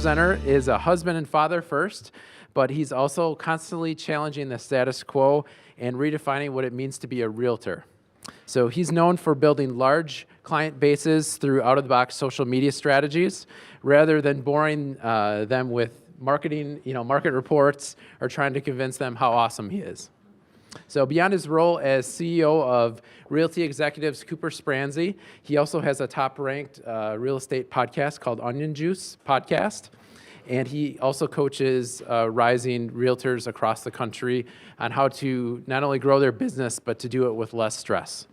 presenter is a husband and father first, but he's also constantly challenging the status quo and redefining what it means to be a realtor. So he's known for building large client bases through out-of-the-box social media strategies, rather than boring them with marketing, market reports or trying to convince them how awesome he is. So beyond his role as CEO of Realty Executives Cooper Spransey, he also has a top-ranked real estate podcast called Onion Juice Podcast. And he also coaches rising realtors across the country on how to not only grow their business, but to do it with less stress.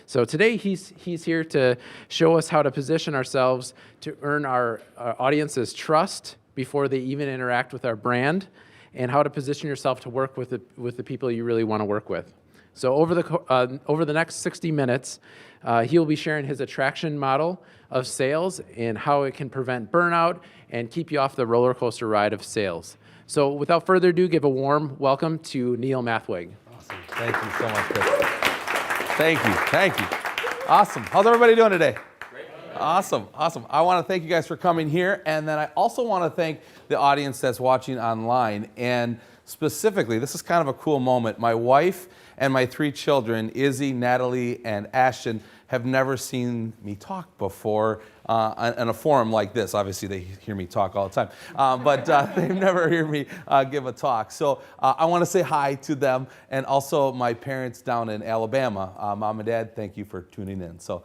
So today he's here to show us how to position ourselves to earn our audience's trust before they even interact with our brand, and how to position yourself to work with the people you really want to work with. So over the next 60 minutes, he'll be sharing his attraction model of sales and how it can prevent burnout and keep you off the roller coaster ride of sales. So without further ado, give a warm welcome to Neil Mathweg. Awesome. Thank you so much, Chris. Thank you. Awesome. How's everybody doing today? Great. Awesome. I want to thank you guys for coming here, and then I also want to thank the audience that's watching online. And specifically, this is kind of a cool moment. My wife and my 3 children, Izzy, Natalie, and Ashton, have never seen me talk before in a forum like this. Obviously, they hear me talk all the time, but they've never heard me give a talk. So I want to say hi to them, and also my parents down in Alabama. Mom and Dad, thank you for tuning in. So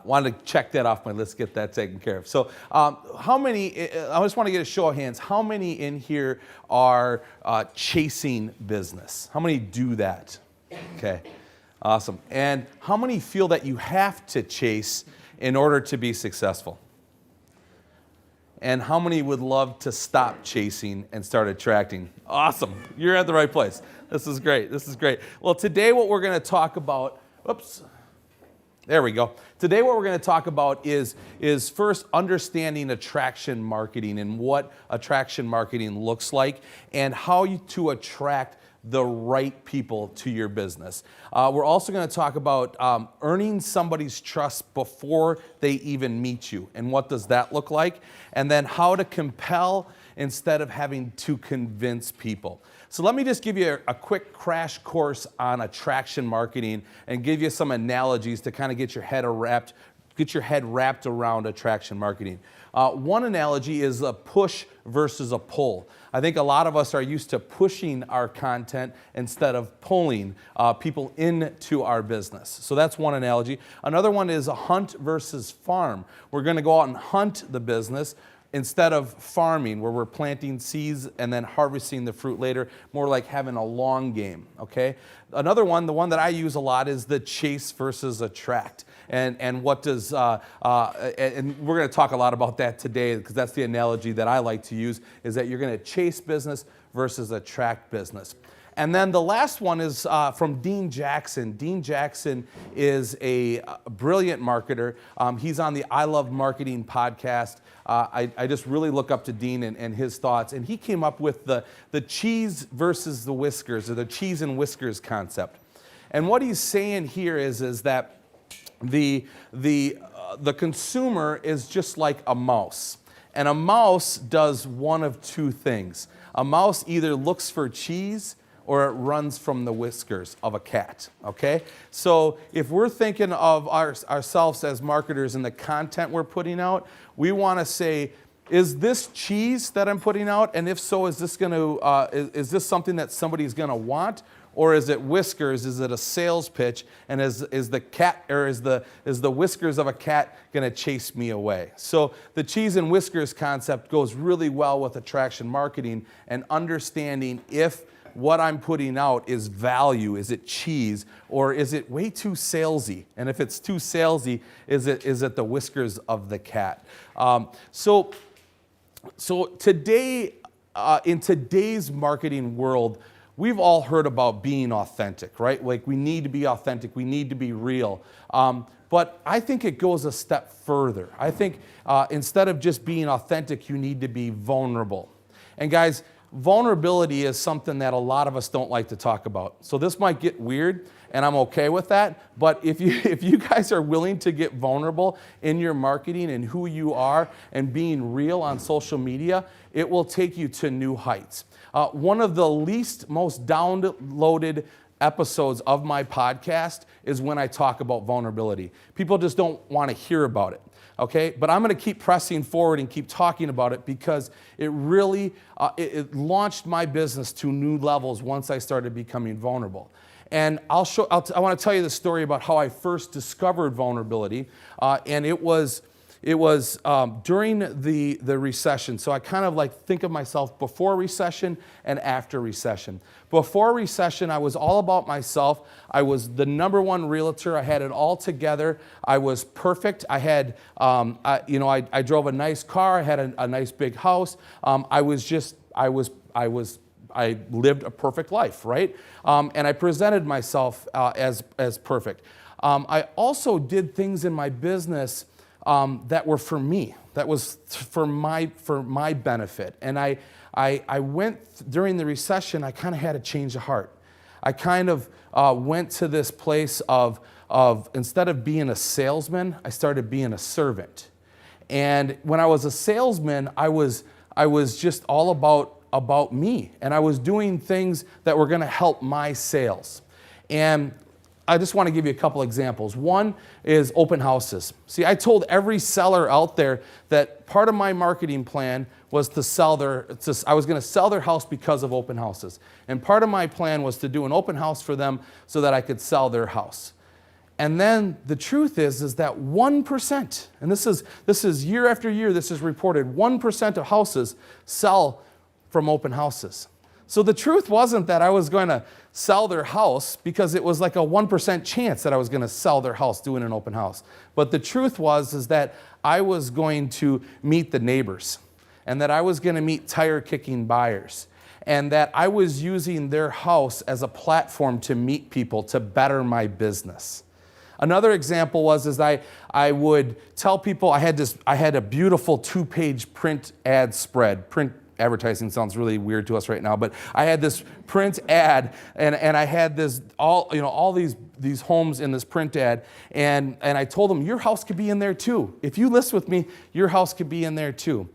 wanted to check that off my list, get that taken care of. So how many, I just want to get a show of hands, how many in here are chasing business? How many do that? Okay. Awesome. And how many feel that you have to chase in order to be successful? And how many would love to stop chasing and start attracting? Awesome. You're at the right place. This is great. Well, today what we're going to talk about, there we go. Today what we're going to talk about is first understanding attraction marketing and what attraction marketing looks like and how to attract the right people to your business. We're also going to talk about earning somebody's trust before they even meet you, and what does that look like, and then how to compel instead of having to convince people. So let me just give you a quick crash course on attraction marketing and give you some analogies to kind of get your head wrapped around attraction marketing. One analogy is a push versus a pull. I think a lot of us are used to pushing our content instead of pulling people into our business. So that's one analogy. Another one is a hunt versus farm. We're going to go out and hunt the business instead of farming, where we're planting seeds and then harvesting the fruit later, more like having a long game, okay? Another one, the one that I use a lot, is the chase versus attract. And what does, and we're going to talk a lot about that today, because that's the analogy that I like to use, is that you're going to chase business versus attract business. And then the last one is from Dean Jackson. Dean Jackson is a brilliant marketer. He's on the I Love Marketing podcast. I just really look up to Dean and his thoughts. And he came up with the cheese versus the whiskers, or the cheese and whiskers concept. And what he's saying here is that the consumer is just like a mouse. And a mouse does one of two things. A mouse either looks for cheese or it runs from the whiskers of a cat, okay? So if we're thinking of ourselves as marketers and the content we're putting out, we want to say, is this cheese that I'm putting out? And if so, is this is this something that somebody's going to want? Or is it whiskers? Is it a sales pitch? And is the whiskers of a cat going to chase me away? So the cheese and whiskers concept goes really well with attraction marketing and understanding if what I'm putting out is value. Is it cheese, or is it way too salesy? And if it's too salesy, is it the whiskers of the cat? So today, in today's marketing world, we've all heard about being authentic, right? Like, we need to be authentic, we need to be real. But I think it goes a step further. I think instead of just being authentic, you need to be vulnerable. And guys, vulnerability is something that a lot of us don't like to talk about. So this might get weird, and I'm okay with that. But if you guys are willing to get vulnerable in your marketing and who you are and being real on social media, it will take you to new heights. One of the most downloaded episodes of my podcast is when I talk about vulnerability. People just don't want to hear about it. Okay, but I'm going to keep pressing forward and keep talking about it because it really it launched my business to new levels once I started becoming vulnerable. And I want to tell you the story about how I first discovered vulnerability, and it was during the recession. So I kind of like think of myself before recession and after recession. Before recession, I was all about myself. I was the #1 realtor. I had it all together. I was perfect. I had, I drove a nice car. I had a nice big house. I lived a perfect life, right? And I presented myself as perfect. I also did things in my business that were for me, that was for my benefit. And I went, during the recession, I kind of had a change of heart. I kind of went to this place of instead of being a salesman, I started being a servant. And when I was a salesman, I was just all about me. And I was doing things that were going to help my sales. And I just want to give you a couple examples. One is open houses. See, I told every seller out there that part of my marketing plan was I was going to sell their house because of open houses. And part of my plan was to do an open house for them so that I could sell their house. And then the truth is that 1%, and this is year after year, this is reported, 1% of houses sell from open houses. So the truth wasn't that I was going to sell their house because it was like a 1% chance that I was going to sell their house doing an open house. But the truth was that I was going to meet the neighbors, and that I was going to meet tire-kicking buyers, and that I was using their house as a platform to meet people to better my business. Another example was I would tell people I had a beautiful 2-page print ad spread. Print advertising sounds really weird to us right now, but I had this print ad, and I had all these homes in this print ad, and I told them, your house could be in there too. If you list with me, your house could be in there too.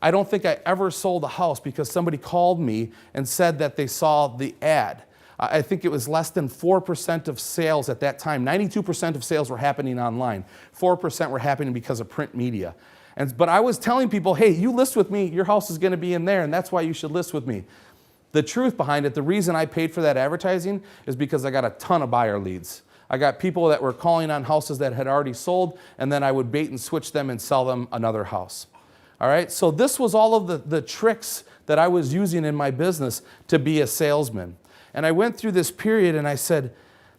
I don't think I ever sold a house because somebody called me and said that they saw the ad. I think it was less than 4% of sales at that time. 92% of sales were happening online. 4% were happening because of print media. But I was telling people, hey, you list with me, your house is going to be in there, and that's why you should list with me. The truth behind it, the reason I paid for that advertising is because I got a ton of buyer leads. I got people that were calling on houses that had already sold, and then I would bait and switch them and sell them another house. All right, so this was all of the tricks that I was using in my business to be a salesman. And I went through this period and I said,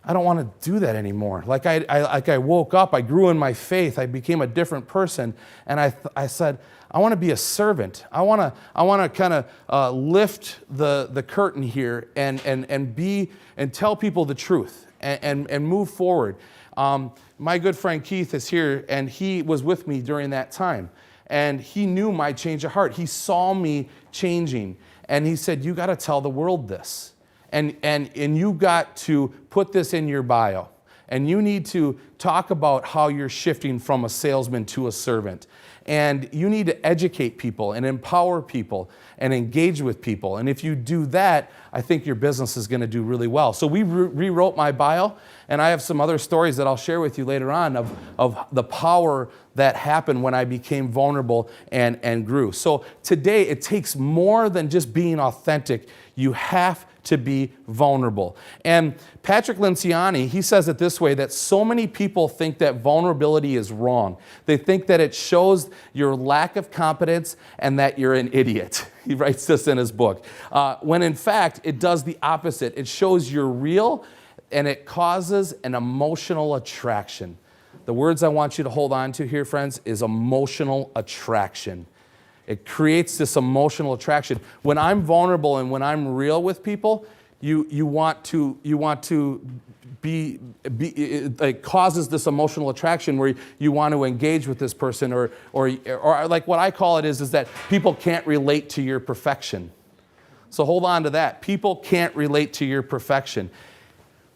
I don't want to do that anymore. Like I woke up, I grew in my faith, I became a different person, and I said, I want to be a servant. I want to kind of lift the curtain here and tell people the truth and move forward. My good friend Keith is here, and he was with me during that time. And he knew my change of heart. He saw me changing. And he said, you got to tell the world this. And you got to put this in your bio. And you need to talk about how you're shifting from a salesman to a servant. And you need to educate people and empower people and engage with people. And if you do that, I think your business is going to do really well. So we rewrote my bio, and I have some other stories that I'll share with you later on of the power that happened when I became vulnerable and grew. So today, it takes more than just being authentic. You have to be vulnerable. And Patrick Lenciani, he says it this way, that so many people think that vulnerability is wrong. They think that it shows your lack of competence and that you're an idiot. He writes this in his book. When in fact, it does the opposite. It shows you're real, and it causes an emotional attraction. The words I want you to hold on to here, friends, is emotional attraction. It creates this emotional attraction. When I'm vulnerable and when I'm real with people, you want to be it causes this emotional attraction where you want to engage with this person, or like what I call it is that people can't relate to your perfection. So hold on to that. People can't relate to your perfection.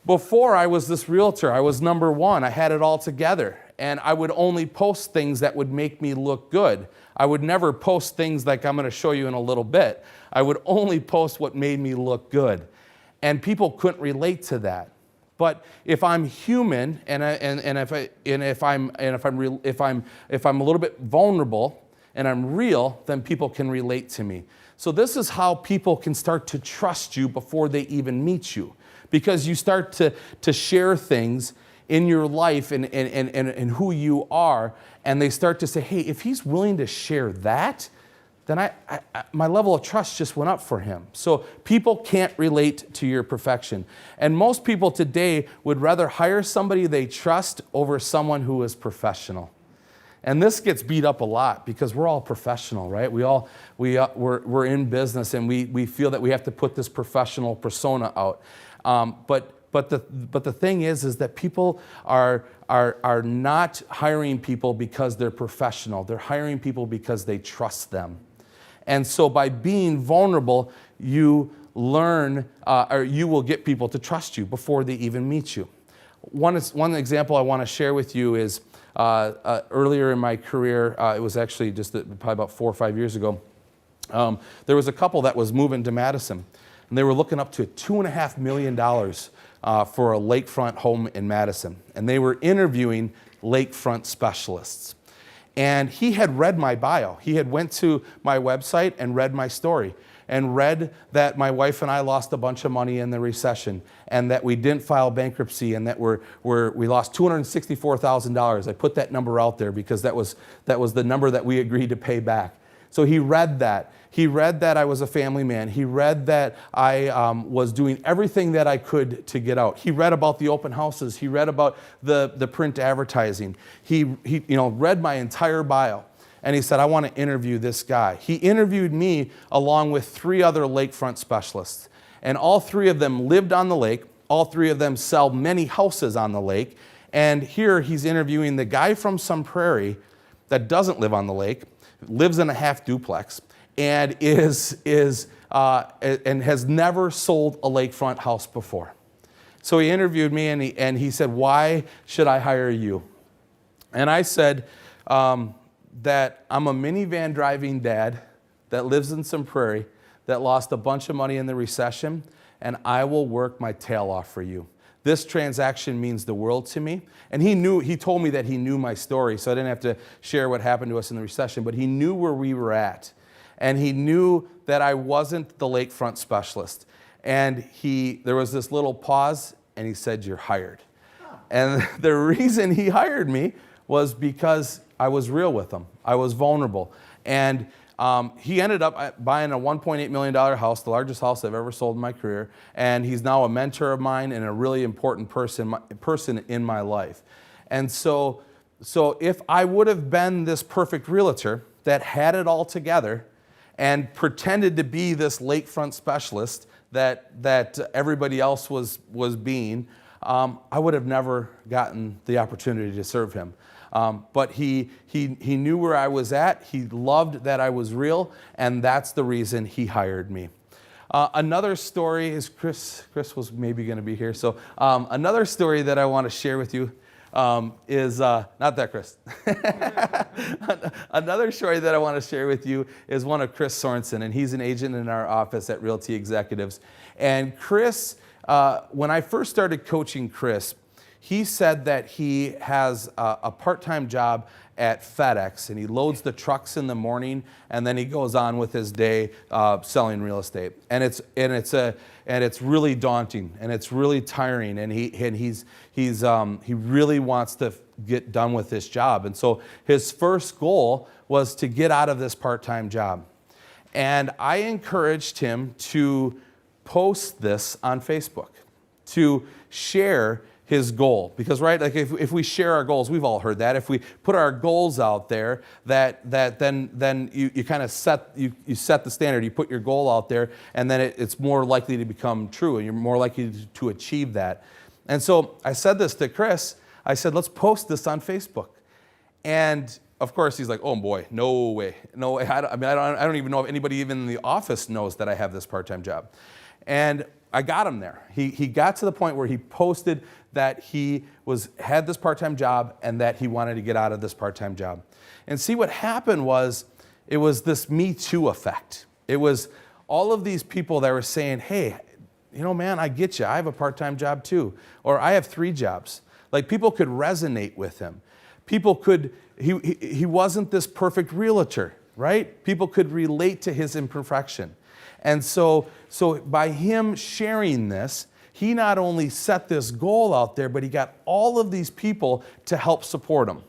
Before I was this realtor, I was number one. I had it all together. And I would only post things that would make me look good. I would never post things like I'm going to show you in a little bit. I would only post what made me look good. And people couldn't relate to that. But if I'm human and if I'm a little bit vulnerable and I'm real, then people can relate to me. So this is how people can start to trust you before they even meet you, because you start to share things in your life and who you are, and they start to say, hey, if he's willing to share that, then my level of trust just went up for him. So people can't relate to your perfection. And most people today would rather hire somebody they trust over someone who is professional. And this gets beat up a lot because we're all professional, right? We're in business, and we feel that we have to put this professional persona out. But the thing is that people are not hiring people because they're professional. They're hiring people because they trust them. And so by being vulnerable, you learn, or you will get people to trust you before they even meet you. One example I want to share with you is earlier in my career, it was actually just probably about 4 or 5 years ago, there was a couple that was moving to Madison, and they were looking up to $2.5 million for a lakefront home in Madison. And they were interviewing lakefront specialists. And he had read my bio. He had went to my website and read my story and read that my wife and I lost a bunch of money in the recession and that we didn't file bankruptcy and that we lost $264,000. I put that number out there because that was the number that we agreed to pay back. So he read that. He read that I was a family man. He read that I was doing everything that I could to get out. He read about the open houses. He read about the print advertising. He read my entire bio. And he said, I want to interview this guy. He interviewed me along with 3 other lakefront specialists. And all 3 of them lived on the lake. All 3 of them sell many houses on the lake. And here he's interviewing the guy from some prairie that doesn't live on the lake, lives in a half duplex, and and has never sold a lakefront house before. So he interviewed me, and he said, why should I hire you? And I said that I'm a minivan driving dad that lives in some prairie that lost a bunch of money in the recession, and I will work my tail off for you. This transaction means the world to me. And he told me that he knew my story, so I didn't have to share what happened to us in the recession, but he knew where we were at. And he knew that I wasn't the lakefront specialist. And there was this little pause, and he said, you're hired. And the reason he hired me was because I was real with him. I was vulnerable. And he ended up buying a $1.8 million house, the largest house I've ever sold in my career. And he's now a mentor of mine and a really important person in my life. And so if I would have been this perfect realtor that had it all together and pretended to be this lakefront specialist that everybody else was being, I would have never gotten the opportunity to serve him. But he knew where I was at. He loved that I was real, and that's the reason he hired me. Another story is Chris was maybe going to be here. So another story that I want to share with you is not that Chris. Another story that I want to share with you is one of Chris Sorensen, and he's an agent in our office at Realty Executives. And Chris, when I first started coaching Chris, he said that he has a part-time job at FedEx, and he loads the trucks in the morning, and then he goes on with his day selling real estate. And it's really daunting, and it's really tiring, and he really wants to get done with this job. And so his first goal was to get out of this part-time job. And I encouraged him to post this on Facebook, to share his goal. Because, right, like if we share our goals, we've all heard that. If we put our goals out there, then you kind of set the standard. You put your goal out there, and then it's more likely to become true, and you're more likely to achieve that. And so I said this to Chris. I said, let's post this on Facebook. And of course, he's like, oh boy, no way. I don't even know if anybody even in the office knows that I have this part-time job. And I got him there. He got to the point where he posted that he had this part-time job and that he wanted to get out of this part-time job. And see, what happened was, it was this Me Too effect. It was all of these people that were saying, hey, you know, man, I get you. I have a part-time job too. Or I have 3 jobs. Like, people could resonate with him. People could, he wasn't this perfect realtor, right? People could relate to his imperfection. And so by him sharing this, he not only set this goal out there, but he got all of these people to help support him.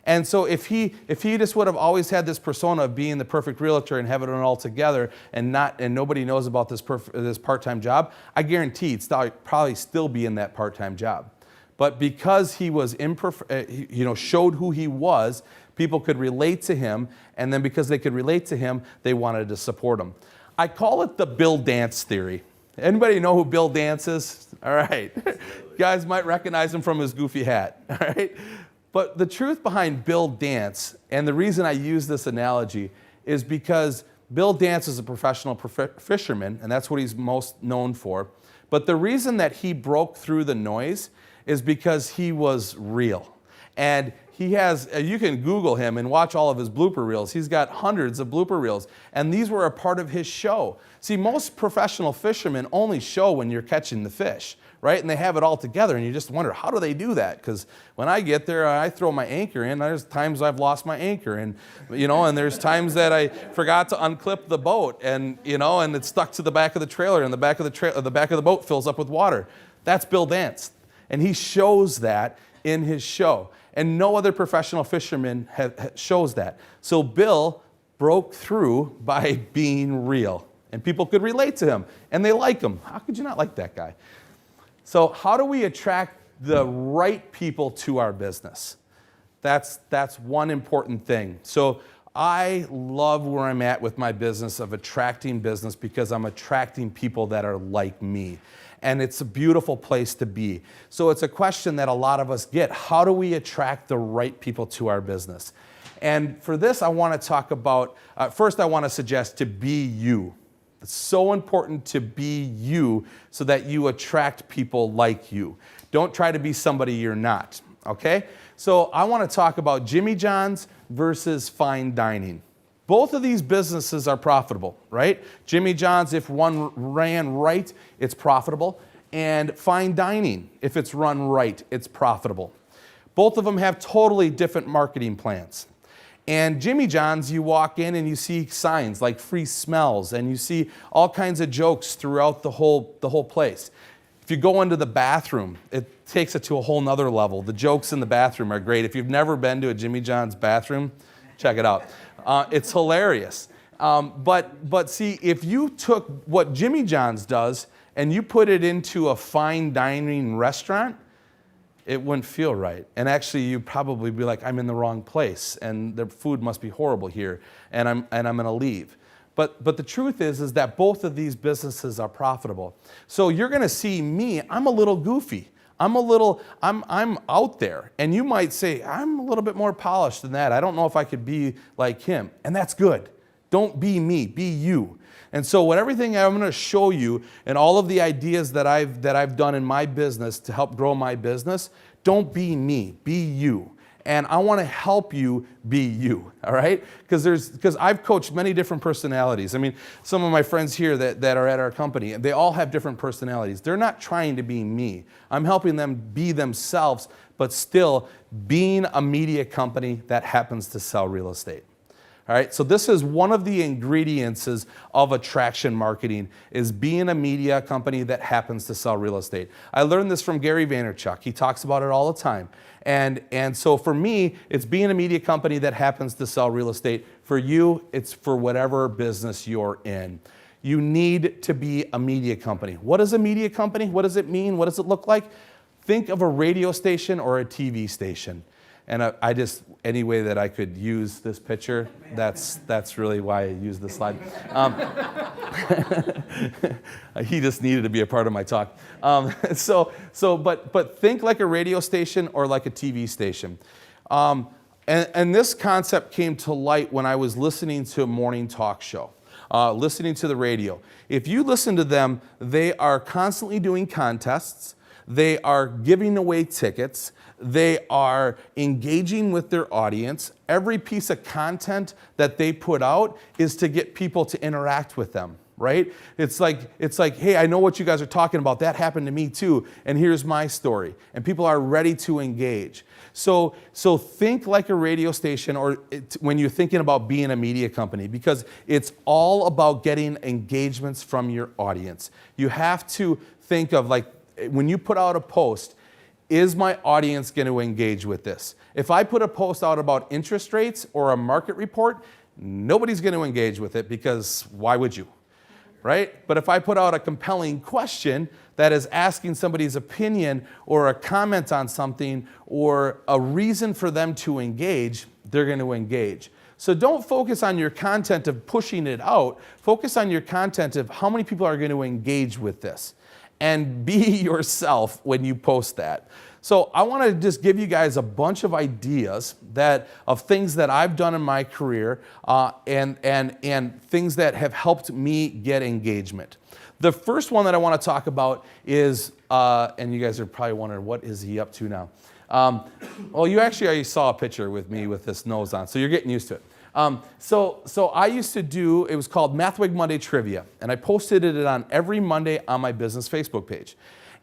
And so if he just would have always had this persona of being the perfect realtor and having it all together and nobody knows about this part-time job, I guarantee he'd probably still be in that part-time job. But because he was showed who he was, people could relate to him, and then because they could relate to him, they wanted to support him. I call it the Bill Dance theory. Anybody know who Bill Dance is? All right. You guys might recognize him from his goofy hat. All right. But the truth behind Bill Dance, and the reason I use this analogy, is because Bill Dance is a professional fisherman, and that's what he's most known for. But the reason that he broke through the noise is because he was real. And he has, you can Google him and watch all of his blooper reels. He's got hundreds of blooper reels, and these were a part of his show. See, most professional fishermen only show when you're catching the fish, right? And they have it all together, and you just wonder, how do they do that? Because when I get there, I throw my anchor in. There's times I've lost my anchor, and and there's times that I forgot to unclip the boat, and and it's stuck to the back of the trailer, and the back of the boat fills up with water. That's Bill Dance, and he shows that in his show. And no other professional fisherman shows that. So Bill broke through by being real. And people could relate to him. And they like him. How could you not like that guy? So how do we attract the right people to our business? That's one important thing. So I love where I'm at with my business of attracting business, because I'm attracting people that are like me. And it's a beautiful place to be. So it's a question that a lot of us get. How do we attract the right people to our business? And for this, I want to talk about, first I want to suggest to be you. It's so important to be you so that you attract people like you. Don't try to be somebody you're not, okay? So I want to talk about Jimmy John's versus fine dining. Both of these businesses are profitable, right? Jimmy John's, if one ran right, it's profitable. And fine dining, if it's run right, it's profitable. Both of them have totally different marketing plans. And Jimmy John's, you walk in and you see signs like free smells, and you see all kinds of jokes throughout the whole place. If you go into the bathroom, it takes it to a whole nother level. The jokes in the bathroom are great. If you've never been to a Jimmy John's bathroom, check it out. It's hilarious. But see, if you took what Jimmy John's does and you put it into a fine dining restaurant, it wouldn't feel right. And actually, you'd probably be like, I'm in the wrong place, and the food must be horrible here, and I'm going to leave. But the truth is that both of these businesses are profitable. So you're going to see me, I'm a little goofy. I'm out there. And you might say, I'm a little bit more polished than that. I don't know if I could be like him. And that's good. Don't be me, be you. And so what everything I'm going to show you and all of the ideas that I've done in my business to help grow my business, don't be me, be you. And I want to help you be you, all right? Because I've coached many different personalities. I mean, some of my friends here that are at our company, they all have different personalities. They're not trying to be me. I'm helping them be themselves, but still being a media company that happens to sell real estate. All right, so this is one of the ingredients of attraction marketing, is being a media company that happens to sell real estate. I learned this from Gary Vaynerchuk. He talks about it all the time. And so for me, it's being a media company that happens to sell real estate. For you, it's for whatever business you're in. You need to be a media company. What is a media company? What does it mean? What does it look like? Think of a radio station or a TV station. And any way that I could use this picture, that's really why I use this slide. He just needed to be a part of my talk. But think like a radio station or like a TV station. And this concept came to light when I was listening to a morning talk show, listening to the radio. If you listen to them, they are constantly doing contests. They are giving away tickets. They are engaging with their audience. Every piece of content that they put out is to get people to interact with them, right? It's like, hey, I know what you guys are talking about. That happened to me too, and here's my story. And people are ready to engage. So think like a radio station, or when you're thinking about being a media company, because it's all about getting engagements from your audience. You have to think of, like, when you put out a post, is my audience going to engage with this? If I put a post out about interest rates or a market report, nobody's going to engage with it, because why would you? Right? But if I put out a compelling question that is asking somebody's opinion or a comment on something or a reason for them to engage, they're going to engage. So don't focus on your content of pushing it out. Focus on your content of how many people are going to engage with this. And be yourself when you post that. So I want to just give you guys a bunch of ideas of things that I've done in my career and things that have helped me get engagement. The first one that I want to talk about is, and you guys are probably wondering, what is he up to now? Well, you actually already saw a picture with me with this nose on, so you're getting used to it. So I used to do, it was called Mathweg Monday Trivia, and I posted it on every Monday on my business Facebook page.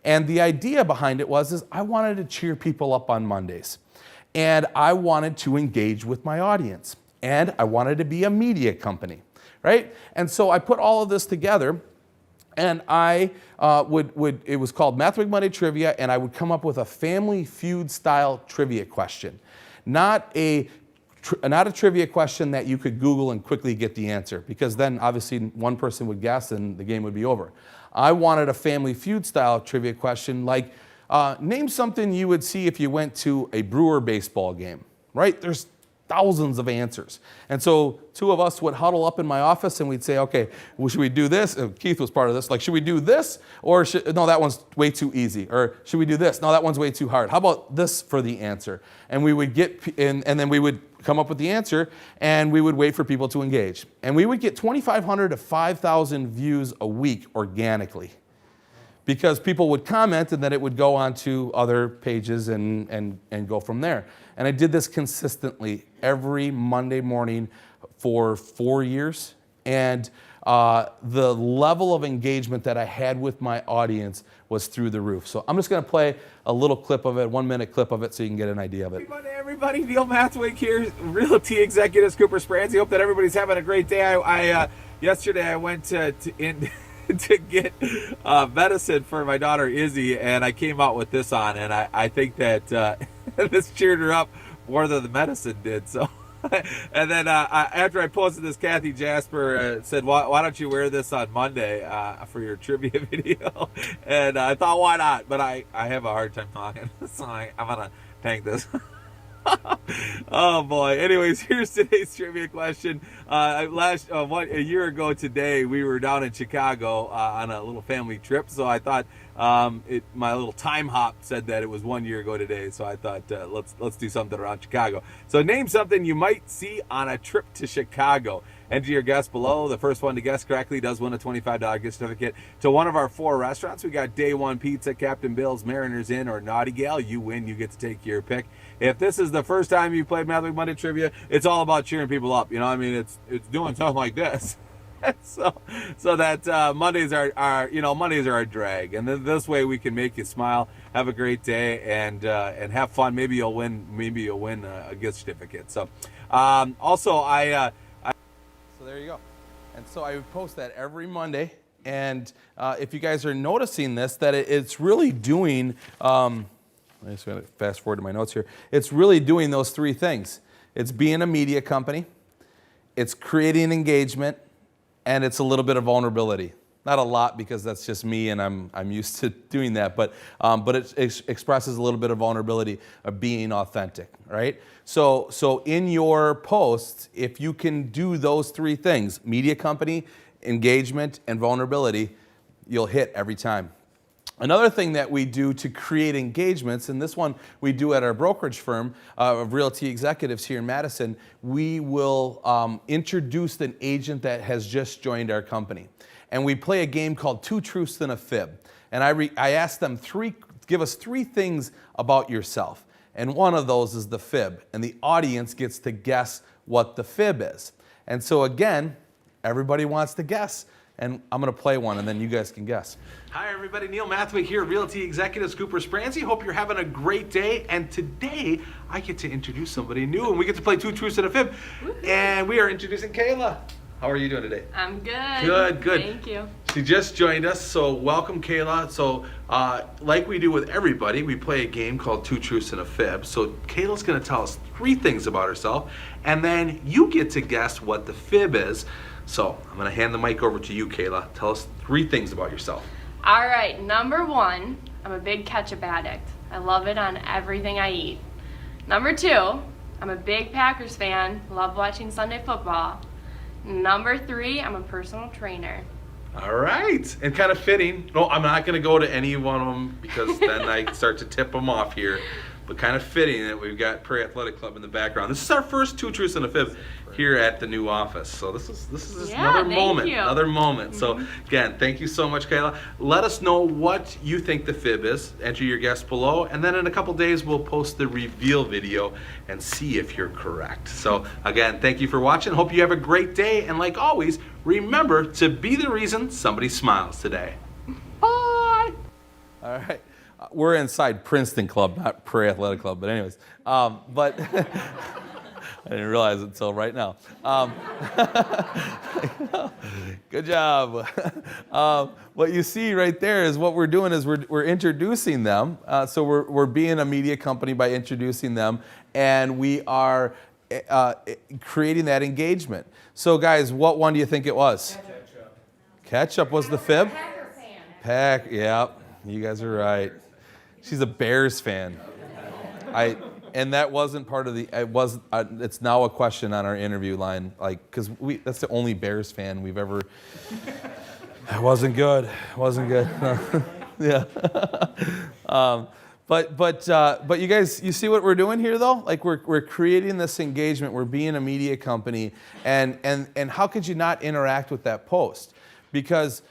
And the idea behind it was I wanted to cheer people up on Mondays. And I wanted to engage with my audience. And I wanted to be a media company, right? And so I put all of this together, and I it was called Mathweg Monday Trivia, and I would come up with a Family Feud style trivia question. Not a trivia question that you could Google and quickly get the answer, because then obviously one person would guess and the game would be over. I wanted a Family Feud style trivia question like, name something you would see if you went to a Brewer baseball game, right? There's thousands of answers. And so two of us would huddle up in my office and we'd say, okay, well, should we do this? Keith was part of this. Like, should we do this? Or no, that one's way too easy. Or should we do this? No, that one's way too hard. How about this for the answer? And we would and then we would come up with the answer, and we would wait for people to engage. And we would get 2,500 to 5,000 views a week organically, because people would comment, and then it would go on to other pages and go from there. And I did this consistently every Monday morning for 4 years. And the level of engagement that I had with my audience was through the roof. So I'm just going to play a little clip of it, 1 minute clip of it, so you can get an idea of it. Everybody, Neil Mathweg here, Realty Executives, Cooper Spransky. Hope that everybody's having a great day. Yesterday I went to get medicine for my daughter Izzy, and I came out with this on, and I think that this cheered her up more than the medicine did. So. And then after I posted this, Kathy Jasper said, why don't you wear this on Monday for your trivia video? And I thought, why not? But I have a hard time talking, so I'm going to tank this. Oh boy. Anyways, here's today's trivia question. A year ago today, we were down in Chicago on a little family trip. So I thought my little time hop said that it was 1 year ago today. So I thought let's do something around Chicago. So name something you might see on a trip to Chicago. Enter your guess below. The first one to guess correctly does win a $25 gift certificate to one of our 4 restaurants. We got Day One Pizza, Captain Bill's, Mariners Inn, or Naughty Gal. You win. You get to take your pick. If this is the first time you played Mathweg Monday Trivia, it's all about cheering people up. You know, I mean, it's doing something like this. so that Mondays are Mondays are a drag, and then this way we can make you smile, have a great day, and have fun. Maybe you'll win a gift certificate. So so there you go. And so I would post that every Monday. And if you guys are noticing this, that it's really doing, I'm just going to fast forward to my notes here. It's really doing those 3 things. It's being a media company, it's creating engagement, and it's a little bit of vulnerability. Not a lot, because that's just me, and I'm used to doing that. But it expresses a little bit of vulnerability of being authentic, right? So in your posts, if you can do those 3 things, media company, engagement, and vulnerability, you'll hit every time. Another thing that we do to create engagements, and this one we do at our brokerage firm of realty executives here in Madison, we will introduce an agent that has just joined our company. And we play a game called Two Truths and a Fib. And I ask them give us 3 things about yourself. And one of those is the fib. And the audience gets to guess what the fib is. And so again, everybody wants to guess. And I'm going to play one, and then you guys can guess. Hi, everybody. Neil Mathweg here, Realty Executives, Cooper Spransky. Hope you're having a great day. And today, I get to introduce somebody new, and we get to play Two Truths and a Fib. And we are introducing Kayla. How are you doing today? I'm good. Good, good. Thank you. She just joined us, so welcome, Kayla. So, like we do with everybody, we play a game called Two Truths and a Fib. So, Kayla's going to tell us 3 things about herself, and then you get to guess what the fib is. So, I'm going to hand the mic over to you, Kayla. Tell us 3 things about yourself. All right, number 1, I'm a big ketchup addict. I love it on everything I eat. Number 2, I'm a big Packers fan, love watching Sunday football. Number 3, I'm a personal trainer. All right, and kind of fitting. No, I'm not going to go to any one of them because then I start to tip them off here. But kind of fitting that we've got Prairie Athletic Club in the background. This is our first Two Truths and a Fib here at the new office. So this is just another moment. Mm-hmm. So again, thank you so much, Kayla. Let us know what you think the fib is. Enter your guess below, and then in a couple days we'll post the reveal video and see if you're correct. So again, thank you for watching. Hope you have a great day, and like always, remember to be the reason somebody smiles today. Bye. All right. We're inside Princeton Club, not Prairie Athletic Club, but anyways. But I didn't realize it until right now. Good job. What you see right there is what we're doing is we're introducing them. So we're being a media company by introducing them, and we are creating that engagement. So guys, what one do you think it was? Ketchup was the fib? Yeah, you guys are right. She's a Bears fan. And that wasn't part of the. It's now a question on our interview line, like, because that's the only Bears fan we've ever. It wasn't good. Yeah. But you guys, you see what we're doing here though? Like we're creating this engagement. We're being a media company, and how could you not interact with that post? Because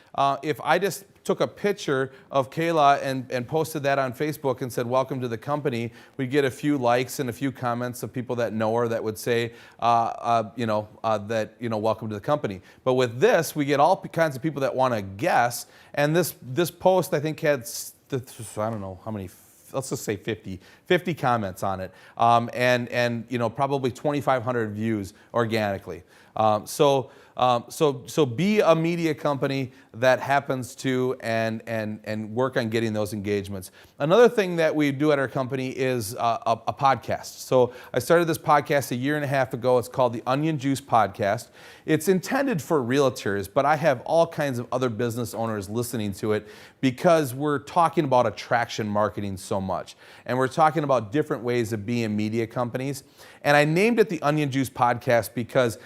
if I just took a picture of Kayla and posted that on Facebook and said, welcome to the company, we'd get a few likes and a few comments of people that know her that would say, welcome to the company. But with this, we get all kinds of people that want to guess. And this post, I think, had, I don't know how many, let's just say 50 comments on it. And probably 2,500 views organically. So be a media company that happens to and work on getting those engagements. Another thing that we do at our company is a podcast. So I started this podcast 1.5 years ago. It's called the Onion Juice Podcast. It's intended for realtors, but I have all kinds of other business owners listening to it because we're talking about attraction marketing so much. And we're talking about different ways of being media companies. And I named it the Onion Juice Podcast because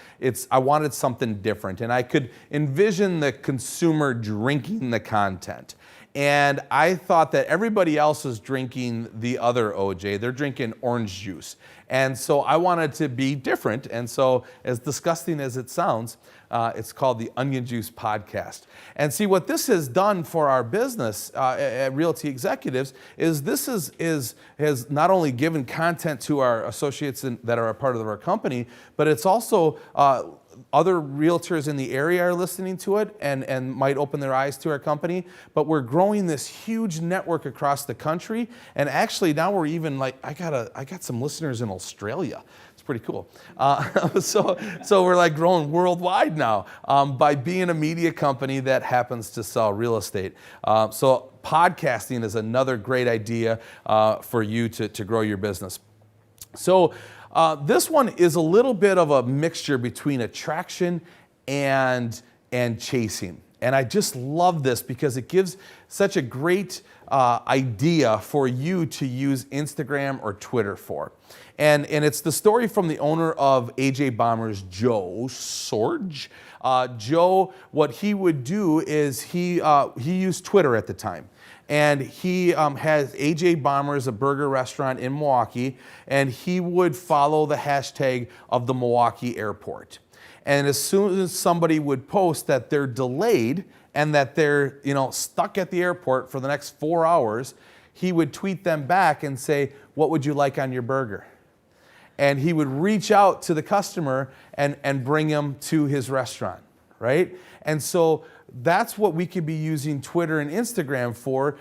I wanted something different. And I could envision the consumer drinking the content. And I thought that everybody else is drinking the other OJ. They're drinking orange juice. And so I wanted to be different. And so, as disgusting as it sounds, it's called the Onion Juice Podcast. And see, what this has done for our business at Realty Executives is this has not only given content to our associates that are a part of our company, but it's also other realtors in the area are listening to it and might open their eyes to our company. But we're growing this huge network across the country. And actually now we're even like, I got some listeners in Australia. It's pretty cool. So we're like growing worldwide now by being a media company that happens to sell real estate. So podcasting is another great idea for you to grow your business. So this one is a little bit of a mixture between attraction and chasing. And I just love this because it gives such a great idea for you to use Instagram or Twitter for. And it's the story from the owner of AJ Bombers, Joe Sorge. Joe, what he would do is he used Twitter at the time. and he has AJ Bomber's, a burger restaurant in Milwaukee, and he would follow the hashtag of the Milwaukee airport. And as soon as somebody would post that they're delayed and that they're stuck at the airport for the next 4 hours, he would tweet them back and say, "What would you like on your burger?" And he would reach out to the customer and bring them to his restaurant, right? And so that's what we could be using Twitter and Instagram for.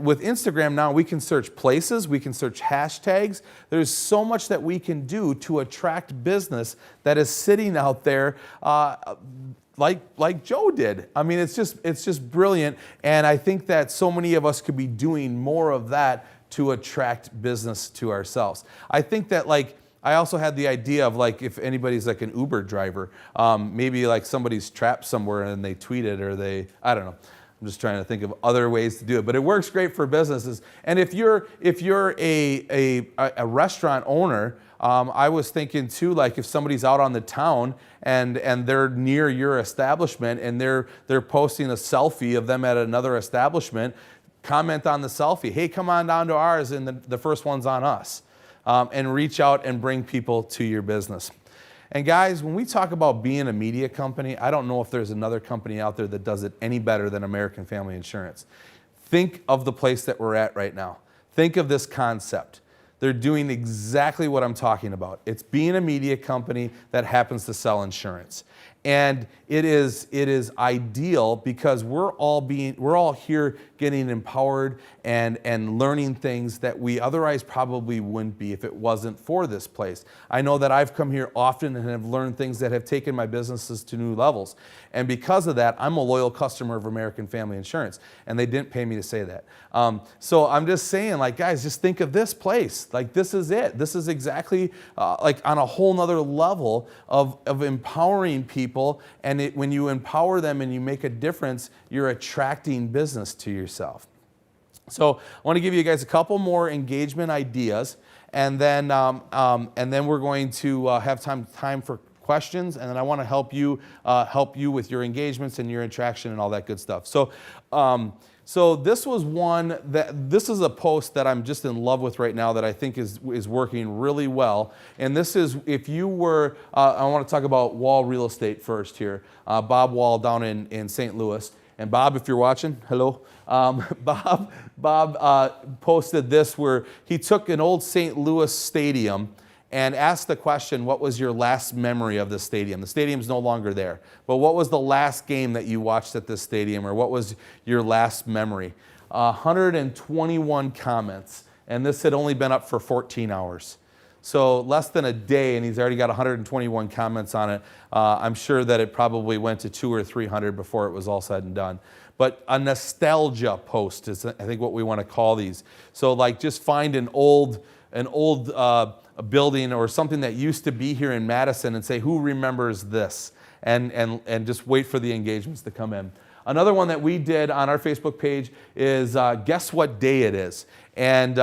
With Instagram now, we can search places, we can search hashtags. There's so much that we can do to attract business that is sitting out there like Joe did. I mean, it's just brilliant. And I think that so many of us could be doing more of that to attract business to ourselves. I think that I also had the idea of if anybody's like an Uber driver, maybe somebody's trapped somewhere and they tweet it or I don't know. I'm just trying to think of other ways to do it, but it works great for businesses. And if you're a restaurant owner, I was thinking too, if somebody's out on the town and they're near your establishment and they're posting a selfie of them at another establishment, comment on the selfie. Hey, come on down to ours, and the first one's on us. And reach out and bring people to your business. And guys, when we talk about being a media company, I don't know if there's another company out there that does it any better than American Family Insurance. Think of the place that we're at right now. Think of this concept. They're doing exactly what I'm talking about. It's being a media company that happens to sell insurance. And it is ideal because we're all here getting empowered and learning things that we otherwise probably wouldn't be if it wasn't for this place. I know that I've come here often and have learned things that have taken my businesses to new levels. And because of that, I'm a loyal customer of American Family Insurance. And they didn't pay me to say that. So I'm just saying, guys, just think of this place. This is it. This is exactly on a whole nother level of empowering people. And when you empower them and you make a difference, you're attracting business to yourself. So I want to give you guys a couple more engagement ideas, and then we're going to have time for questions, and then I want to help you with your engagements and your attraction and all that good stuff. So this was this is a post that I'm just in love with right now that I think is working really well. And this is, if you were, I want to talk about Wall Real Estate first here. Bob Wall down in St. Louis. And Bob, if you're watching, hello. Bob posted this where he took an old St. Louis stadium and asked the question, what was your last memory of the stadium? The stadium's no longer there, but what was the last game that you watched at this stadium, or what was your last memory? 121 comments, and this had only been up for 14 hours. So less than a day, and he's already got 121 comments on it. I'm sure that it probably went to 200 or 300 before it was all said and done. But a nostalgia post is, I think, what we want to call these. So just find an old building or something that used to be here in Madison and say, who remembers this? And just wait for the engagements to come in. Another one that we did on our Facebook page is guess what day it is. And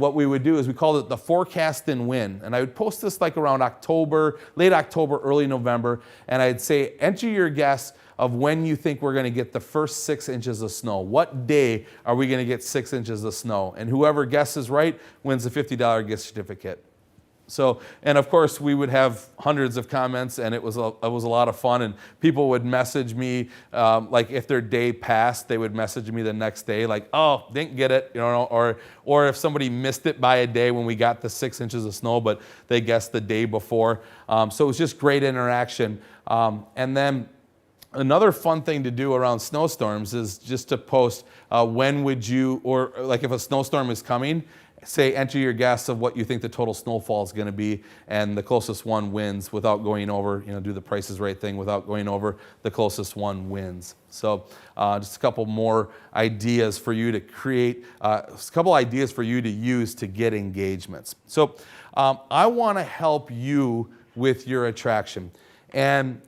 what we would do is we called it the forecast and win. And I would post this around October, late October, early November. And I'd say, enter your guess of when you think we're going to get the first 6 inches of snow. What day are we going to get 6 inches of snow? And whoever guesses right wins a $50 gift certificate. So, and of course, we would have hundreds of comments, and it was a lot of fun. And people would message me, if their day passed, they would message me the next day, oh, didn't get it, or if somebody missed it by a day when we got the 6 inches of snow, but they guessed the day before. So it was just great interaction. And then another fun thing to do around snowstorms is just to post when would you, or if a snowstorm is coming, say enter your guess of what you think the total snowfall is going to be, and the closest one wins without going over, do the Price is Right thing without going over, the closest one wins. So just a couple more ideas for you to create, a couple ideas for you to use to get engagements. So I want to help you with your attraction. And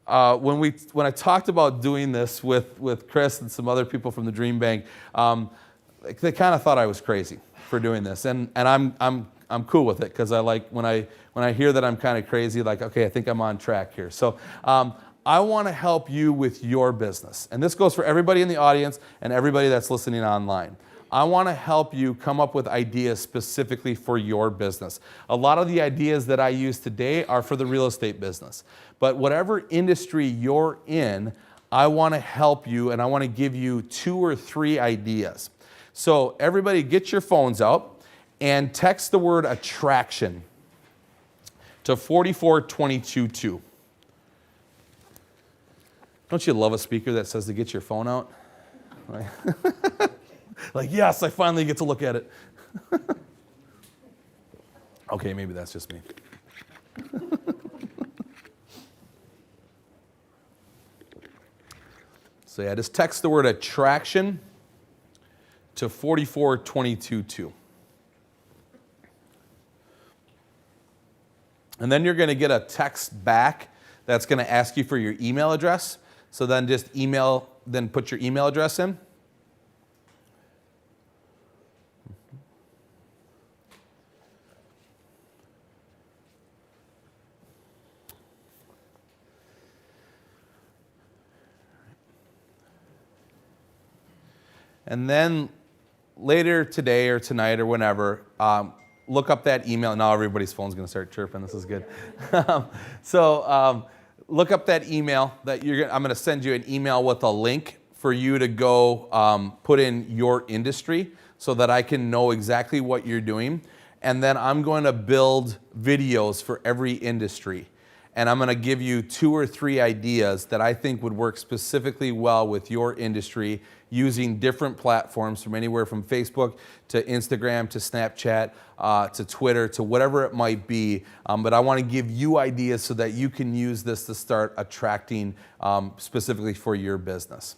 when I talked about doing this with Chris and some other people from the DreamBank, they kind of thought I was crazy for doing this, and I'm cool with it because I when I hear that I'm kind of crazy, okay, I think I'm on track here. So I want to help you with your business. And this goes for everybody in the audience and everybody that's listening online. I want to help you come up with ideas specifically for your business. A lot of the ideas that I use today are for the real estate business. But whatever industry you're in, I want to help you and I want to give you 2 or 3 ideas. So everybody get your phones out and text the word attraction to 44222. Don't you love a speaker that says to get your phone out? Right? Like, yes, I finally get to look at it. Okay, maybe that's just me. So yeah, just text the word attraction to 44222. And then you're going to get a text back that's going to ask you for your email address. So then just put your email address in. And then later today or tonight or whenever, look up that email. Now everybody's phone's going to start chirping. This is good. Look up that email that I'm going to send you an email with a link for you to go put in your industry so that I can know exactly what you're doing. And then I'm going to build videos for every industry. And I'm going to give you 2 or 3 ideas that I think would work specifically well with your industry using different platforms from anywhere from Facebook to Instagram to Snapchat to Twitter to whatever it might be. But I want to give you ideas so that you can use this to start attracting specifically for your business.